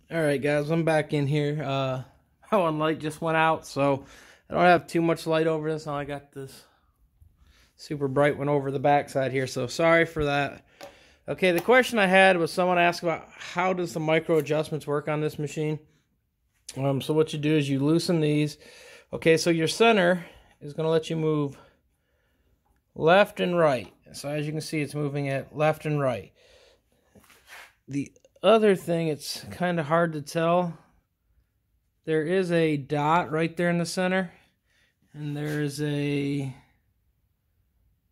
Alright guys, I'm back in here. My one light just went out, so I don't have too much light over this. Now I got this super bright one over the backside here, so sorry for that. Okay, the question I had was someone asked about how does the micro adjustments work on this machine. So what you do is you loosen these. Okay, so your center is going to let you move left and right. So as you can see, it's moving it left and right. The other thing, it's kind of hard to tell. There is a dot right there in the center, and there's a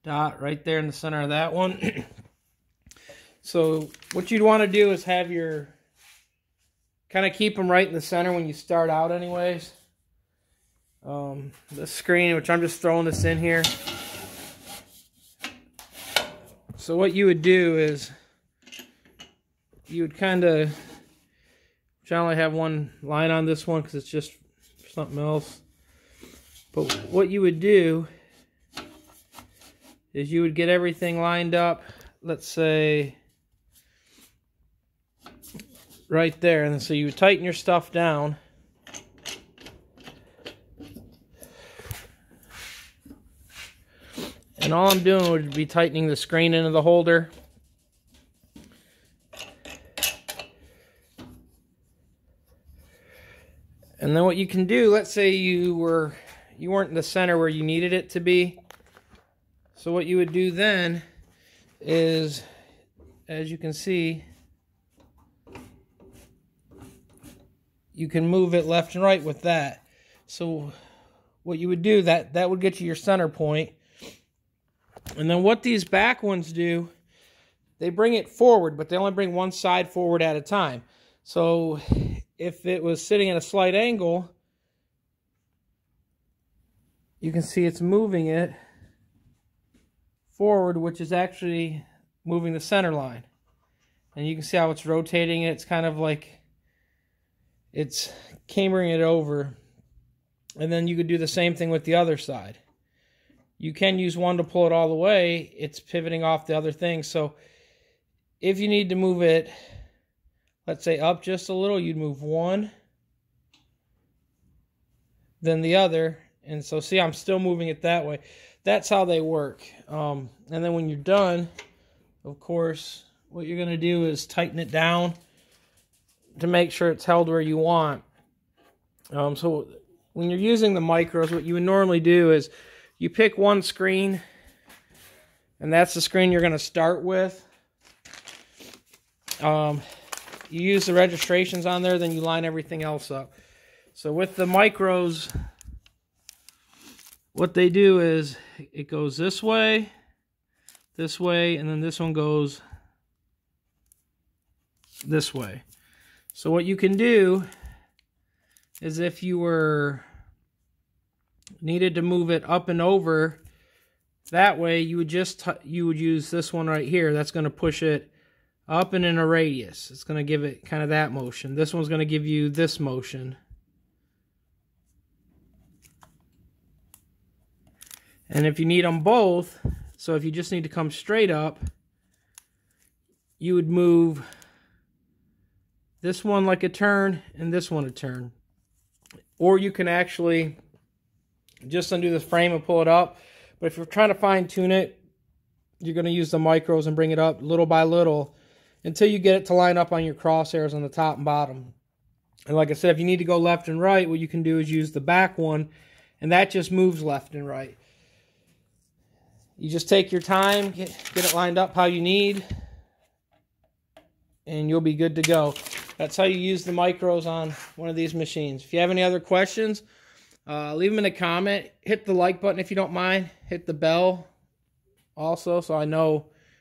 dot right there in the center of that one. So what you'd want to do is have your, kind of keep them right in the center when you start out anyways. The screen, which I'm just throwing this in here. So what you would do is you would kind of, which I only have one line on this one because it's just something else. But what you would do is you would get everything lined up, let's say right there, and so you would tighten your stuff down. And all I'm doing would be tightening the screen into the holder. And then what you can do, let's say you weren't in the center where you needed it to be. So what you would do then is, as you can see, you can move it left and right with that. So what you would do, that would get you your center point. And then what these back ones do, they bring it forward, but they only bring one side forward at a time. So if it was sitting at a slight angle, you can see it's moving it forward, which is actually moving the center line. And you can see how it's rotating it. It's kind of like it's camering it over. And then you could do the same thing with the other side. You can use one to pull it all the way. It's pivoting off the other thing. So if you need to move it, let's say up just a little, you'd move one, then the other. And so see, I'm still moving it that way. That's how they work. And then when you're done, of course, what you're going to do is tighten it down to make sure it's held where you want. So when you're using the micros, what you would normally do is you pick one screen, and that's the screen you're going to start with. You use the registrations on there, then you line everything else up. So with the micros, what they do is it goes this way, and then this one goes this way. So what you can do is if you needed to move it up and over that way, you would use this one right here. That's going to push it up and in a radius. It's going to give it kind of that motion. This one's going to give you this motion. And if you need them both, so if you just need to come straight up, you would move this one like a turn and this one a turn. Or you can actually just undo the frame and pull it up. But if you're trying to fine tune it, you're going to use the micros and bring it up little by little until you get it to line up on your crosshairs on the top and bottom. And like I said, if you need to go left and right, what you can do is use the back one, and that just moves left and right. You just take your time, get it lined up how you need, and you'll be good to go. That's how you use the micros on one of these machines. If you have any other questions, leave them in a comment. Hit the like button if you don't mind. Hit the bell also, so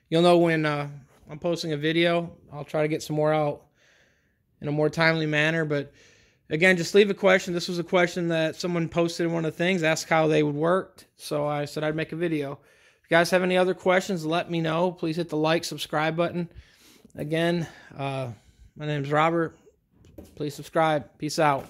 you'll know when I'm posting a video. I'll try to get some more out in a more timely manner. But again, just leave a question. This was a question that someone posted in one of the things, asked how they would work. So I said I'd make a video. If you guys have any other questions, let me know. Please hit the like, subscribe button. Again, my name is Robert. Please subscribe. Peace out.